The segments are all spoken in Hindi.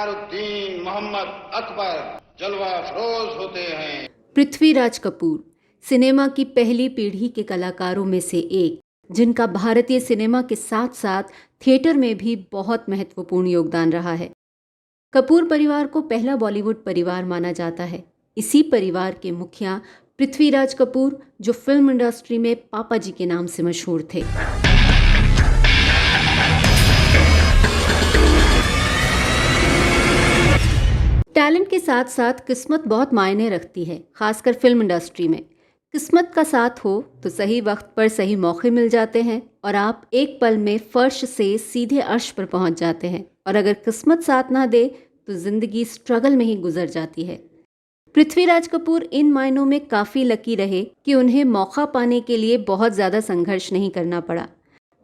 इकरारुद्दीन मोहम्मद अकबर जलवा फरोज होते हैं। पृथ्वीराज कपूर सिनेमा की पहली पीढ़ी के कलाकारों में से एक, जिनका भारतीय सिनेमा के साथ साथ थिएटर में भी बहुत महत्वपूर्ण योगदान रहा है। कपूर परिवार को पहला बॉलीवुड परिवार माना जाता है। इसी परिवार के मुखिया पृथ्वीराज कपूर, जो फिल्म इंडस्ट्री में पापा जी के नाम से मशहूर थे। टैलेंट के साथ साथ किस्मत बहुत मायने रखती है, खासकर फिल्म इंडस्ट्री में। किस्मत का साथ हो तो सही वक्त पर सही मौके मिल जाते हैं और आप एक पल में फर्श से सीधे अर्श पर पहुंच जाते हैं, और अगर किस्मत साथ ना दे तो जिंदगी स्ट्रगल में ही गुजर जाती है। पृथ्वीराज कपूर इन मायनों में काफ़ी लकी रहे कि उन्हें मौका पाने के लिए बहुत ज़्यादा संघर्ष नहीं करना पड़ा।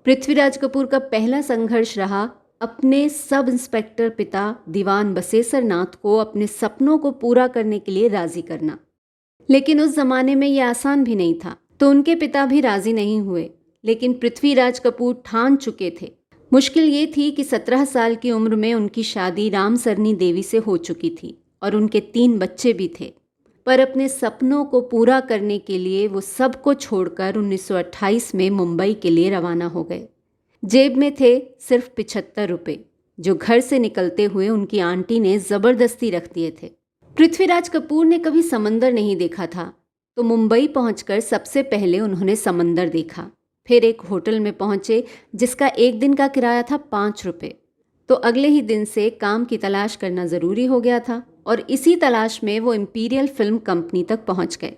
पृथ्वीराज कपूर का पहला संघर्ष रहा अपने सब इंस्पेक्टर पिता दीवान बसेसर नाथ को अपने सपनों को पूरा करने के लिए राजी करना। लेकिन उस जमाने में ये आसान भी नहीं था, तो उनके पिता भी राजी नहीं हुए। लेकिन पृथ्वीराज कपूर ठान चुके थे। मुश्किल ये थी कि 17 साल की उम्र में उनकी शादी राम सरनी देवी से हो चुकी थी और उनके 3 बच्चे भी थे। पर अपने सपनों को पूरा करने के लिए वो सब को छोड़कर 1928 में मुंबई के लिए रवाना हो गए। जेब में थे सिर्फ 75 रुपये, जो घर से निकलते हुए उनकी आंटी ने ज़बरदस्ती रख दिए थे। पृथ्वीराज कपूर ने कभी समंदर नहीं देखा था, तो मुंबई पहुंचकर सबसे पहले उन्होंने समंदर देखा। फिर एक होटल में पहुंचे जिसका एक दिन का किराया था 5 रुपये। तो अगले ही दिन से काम की तलाश करना ज़रूरी हो गया था, और इसी तलाश में वो इंपीरियल फिल्म कंपनी तक पहुंच गए।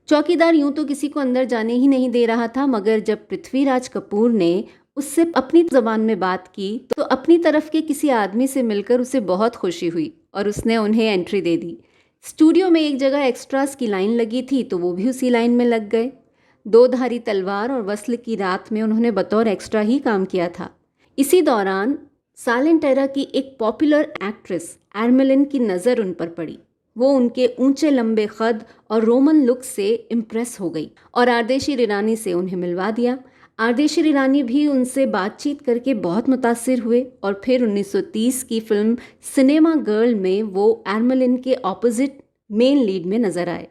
चौकीदार यूं तो किसी को अंदर जाने ही नहीं दे रहा था, मगर जब पृथ्वीराज कपूर ने उससे अपनी ज़बान में बात की तो अपनी तरफ के किसी आदमी से मिलकर उसे बहुत खुशी हुई और उसने उन्हें एंट्री दे दी। स्टूडियो में एक जगह एक्स्ट्रास की लाइन लगी थी, तो वो भी उसी लाइन में लग गए। 2 धारी तलवार और वस्ल की रात में उन्होंने बतौर एक्स्ट्रा ही काम किया था। इसी दौरान साइलेंट एरा की एक पॉपुलर एक्ट्रेस एरमेलिन की नज़र उन पर पड़ी। वो उनके ऊंचे लंबे कद और रोमन लुक से इम्प्रेस हो गई और आरदेशी ईरानी से उन्हें मिलवा दिया। आरदेशी ईरानी भी उनसे बातचीत करके बहुत मुतासिर हुए और फिर 1930 की फिल्म सिनेमा गर्ल में वो एरमेलिन के ऑपोजिट मेन लीड में नजर आए।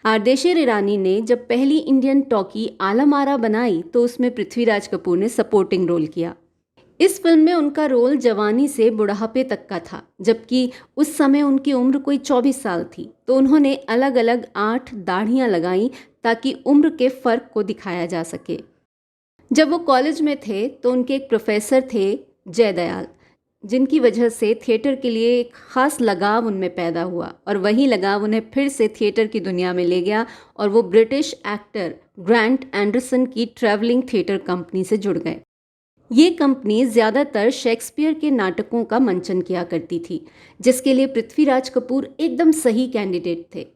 आरदेशी ईरानी ने जब पहली इंडियन टॉकी आलमारा बनाई तो उसमें पृथ्वीराज कपूर ने सपोर्टिंग रोल किया। इस फिल्म में उनका रोल जवानी से बुढ़ापे तक का था, जबकि उस समय उनकी उम्र कोई 24 साल थी। तो उन्होंने अलग अलग 8 दाढ़ियाँ लगाईं ताकि उम्र के फ़र्क को दिखाया जा सके। जब वो कॉलेज में थे तो उनके एक प्रोफेसर थे जयदयाल, जिनकी वजह से थिएटर के लिए एक ख़ास लगाव उनमें पैदा हुआ, और वही लगाव उन्हें फिर से थिएटर की दुनिया में ले गया और वो ब्रिटिश एक्टर ग्रांट एंडरसन की ट्रैवलिंग थिएटर कंपनी से जुड़ गए। ये कंपनी ज़्यादातर शेक्सपियर के नाटकों का मंचन किया करती थी, जिसके लिए पृथ्वीराज कपूर एकदम सही कैंडिडेट थे।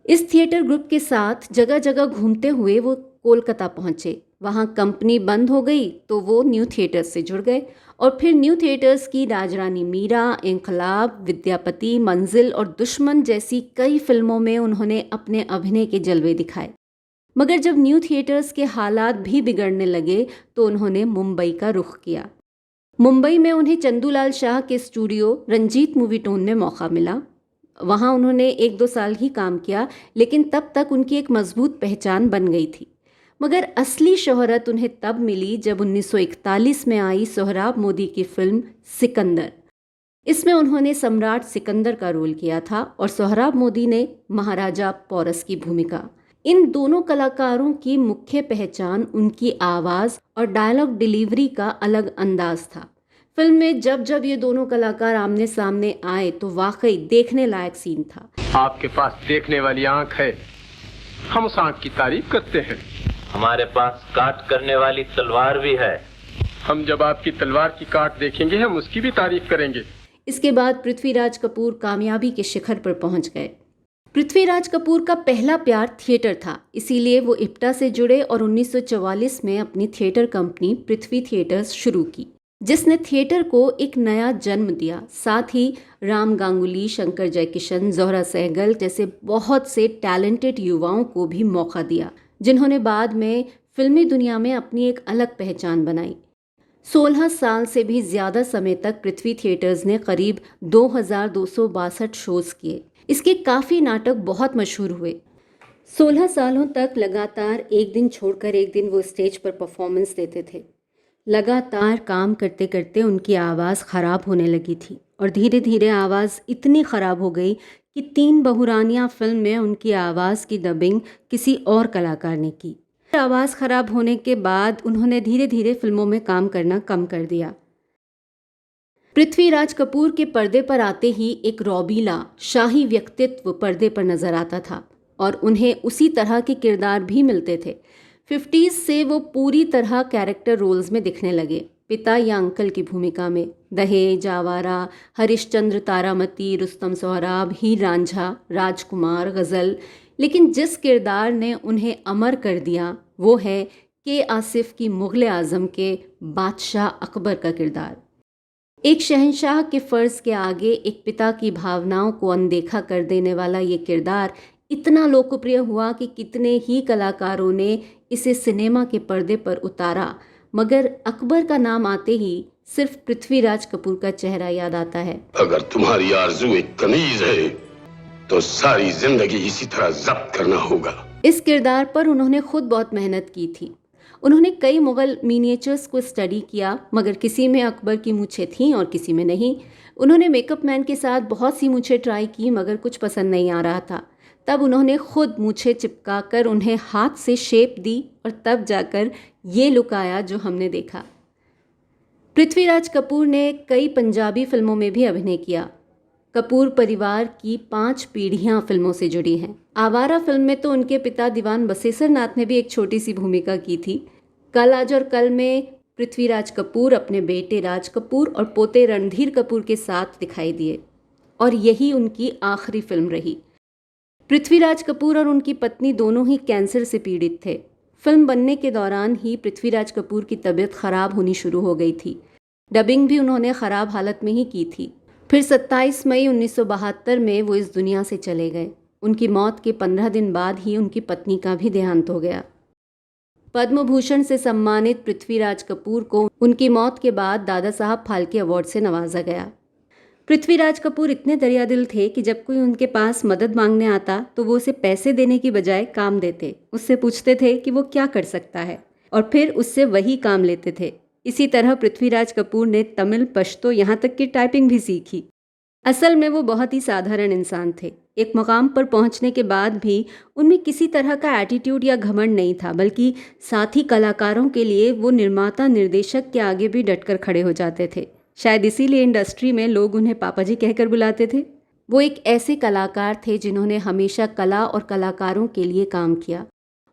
इस थिएटर ग्रुप के साथ जगह जगह घूमते हुए वो कोलकाता पहुँचे। वहाँ कंपनी बंद हो गई तो वो न्यू थिएटर्स से जुड़ गए, और फिर न्यू थिएटर्स की राजरानी मीरा, इंकलाब, विद्यापति, मंजिल और दुश्मन जैसी कई फिल्मों में उन्होंने अपने अभिनय के जलवे दिखाए। मगर जब न्यू थिएटर्स के हालात भी बिगड़ने लगे तो उन्होंने मुंबई का रुख किया। मुंबई में उन्हें चंदूलाल शाह के स्टूडियो रंजीत मूवी टोन में मौका मिला। वहाँ उन्होंने 1-2 साल ही काम किया, लेकिन तब तक उनकी एक मजबूत पहचान बन गई थी। मगर असली शोहरत उन्हें तब मिली जब 1941 में आई सोहराब मोदी की फिल्म सिकंदर। इसमें उन्होंने सम्राट सिकंदर का रोल किया था और सोहराब मोदी ने महाराजा पोरस की भूमिका। इन दोनों कलाकारों की मुख्य पहचान उनकी आवाज़ और डायलॉग डिलीवरी का अलग अंदाज था। फिल्म में जब जब ये दोनों कलाकार आमने सामने आए तो वाकई देखने लायक सीन था। आपके पास देखने वाली आंख है, हम उस आंख की तारीफ करते हैं। हमारे पास काट करने वाली तलवार भी है। हम जब आपकी तलवार की काट देखेंगे हम उसकी भी तारीफ करेंगे। इसके बाद पृथ्वीराज कपूर कामयाबी के शिखर पर पहुंच गए। पृथ्वीराज कपूर का पहला प्यार थिएटर था, इसीलिए वो इप्टा से जुड़े और 1944 में अपनी थिएटर कंपनी पृथ्वी थिएटर्स शुरू की, जिसने थिएटर को एक नया जन्म दिया। साथ ही राम गांगुली, शंकर जयकिशन, जोहरा सहगल जैसे बहुत से टैलेंटेड युवाओं को भी मौका दिया, जिन्होंने बाद में फिल्मी दुनिया में अपनी एक अलग पहचान बनाई। 16 साल से भी ज़्यादा समय तक पृथ्वी थिएटर्स ने करीब 2262 शोज़ किए। इसके काफ़ी नाटक बहुत मशहूर हुए। 16 सालों तक लगातार एक दिन छोड़कर एक दिन वो स्टेज पर परफॉर्मेंस देते थे। लगातार काम करते करते उनकी आवाज़ ख़राब होने लगी थी और धीरे धीरे आवाज़ इतनी ख़राब हो गई कि 3 बहुरानियाँ फिल्म में उनकी आवाज़ की डबिंग किसी और कलाकार ने की। आवाज़ ख़राब होने के बाद उन्होंने धीरे धीरे फिल्मों में काम करना कम कर दिया। पृथ्वीराज कपूर के पर्दे पर आते ही एक रौबीला शाही व्यक्तित्व पर्दे पर नजर आता था और उन्हें उसी तरह के किरदार भी मिलते थे। 50s से वो पूरी तरह कैरेक्टर रोल्स में दिखने लगे, पिता या अंकल की भूमिका में। दहेज, आवारा, हरिश्चंद्र, तारामती, रुस्तम सोहराब, हीर रांझा, राजकुमार, गज़ल। लेकिन जिस किरदार ने उन्हें अमर कर दिया वो है के आसिफ की मुग़ल आज़म के बादशाह अकबर का किरदार। एक शहंशाह के फ़र्ज़ के आगे एक पिता की भावनाओं को अनदेखा कर देने वाला ये किरदार इतना लोकप्रिय हुआ कि कितने ही कलाकारों ने इसे सिनेमा के पर्दे पर उतारा, मगर अकबर का नाम आते ही सिर्फ पृथ्वीराज कपूर का चेहरा याद आता है। अगर तुम्हारी आरज़ू एक कनीज है तो सारी जिंदगी इसी तरह जब्त करना होगा। इस किरदार पर उन्होंने खुद बहुत मेहनत की थी। उन्होंने कई मुग़ल मिनिएचर्स को स्टडी किया, मगर किसी में अकबर की मूछें थीं और किसी में नहीं। उन्होंने मेकअप मैन के साथ बहुत सी मूछें ट्राई की, मगर कुछ पसंद नहीं आ रहा था। तब उन्होंने खुद मूछें चिपका कर उन्हें हाथ से शेप दी और तब जाकर ये लुक आया जो हमने देखा। पृथ्वीराज कपूर ने कई पंजाबी फिल्मों में भी अभिनय किया। कपूर परिवार की 5 पीढ़ियां फिल्मों से जुड़ी हैं। आवारा फिल्म में तो उनके पिता दीवान बसेसर नाथ ने भी एक छोटी सी भूमिका की थी। कल आज और कल में पृथ्वीराज कपूर अपने बेटे राज कपूर और पोते रणधीर कपूर के साथ दिखाई दिए और यही उनकी आखिरी फिल्म रही। पृथ्वीराज कपूर और उनकी पत्नी दोनों ही कैंसर से पीड़ित थे। फिल्म बनने के दौरान ही पृथ्वीराज कपूर की तबीयत खराब होनी शुरू हो गई थी। डबिंग भी उन्होंने ख़राब हालत में ही की थी। फिर 27 मई 1972 में वो इस दुनिया से चले गए। उनकी मौत के 15 दिन बाद ही उनकी पत्नी का भी देहांत हो गया। पद्म भूषण से सम्मानित पृथ्वीराज कपूर को उनकी मौत के बाद दादा साहब फाल्के अवार्ड से नवाजा गया। पृथ्वीराज कपूर इतने दरियादिल थे कि जब कोई उनके पास मदद मांगने आता तो वो उसे पैसे देने की बजाय काम देते। उससे पूछते थे कि वो क्या कर सकता है और फिर उससे वही काम लेते थे। इसी तरह पृथ्वीराज कपूर ने तमिल, पश्तो, यहाँ तक कि टाइपिंग भी सीखी। असल में वो बहुत ही साधारण इंसान थे। एक मकाम पर पहुंचने के बाद भी उनमें किसी तरह का एटीट्यूड या घमंड नहीं था, बल्कि साथी कलाकारों के लिए वो निर्माता निर्देशक के आगे भी डटकर खड़े हो जाते थे। शायद इसीलिए इंडस्ट्री में लोग उन्हें पापा जी कहकर बुलाते थे। वो एक ऐसे कलाकार थे जिन्होंने हमेशा कला और कलाकारों के लिए काम किया,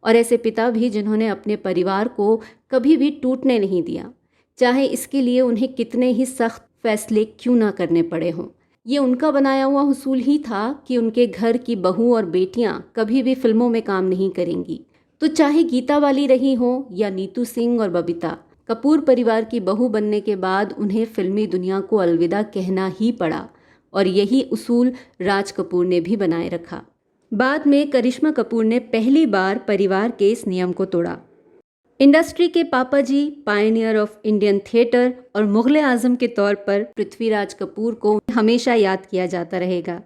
और ऐसे पिता भी जिन्होंने अपने परिवार को कभी भी टूटने नहीं दिया, चाहे इसके लिए उन्हें कितने ही सख्त फैसले क्यों ना करने पड़े हों। ये उनका बनाया हुआ उसूल ही था कि उनके घर की बहू और बेटियां कभी भी फिल्मों में काम नहीं करेंगी। तो चाहे गीता वाली रही हो या नीतू सिंह और बबीता, कपूर परिवार की बहू बनने के बाद उन्हें फिल्मी दुनिया को अलविदा कहना ही पड़ा, और यही उसूल राज कपूर ने भी बनाए रखा। बाद में करिश्मा कपूर ने पहली बार परिवार के इस नियम को तोड़ा। इंडस्ट्री के पापा जी, पायनियर ऑफ इंडियन थिएटर और मुग़ल आज़म के तौर पर पृथ्वीराज कपूर को हमेशा याद किया जाता रहेगा।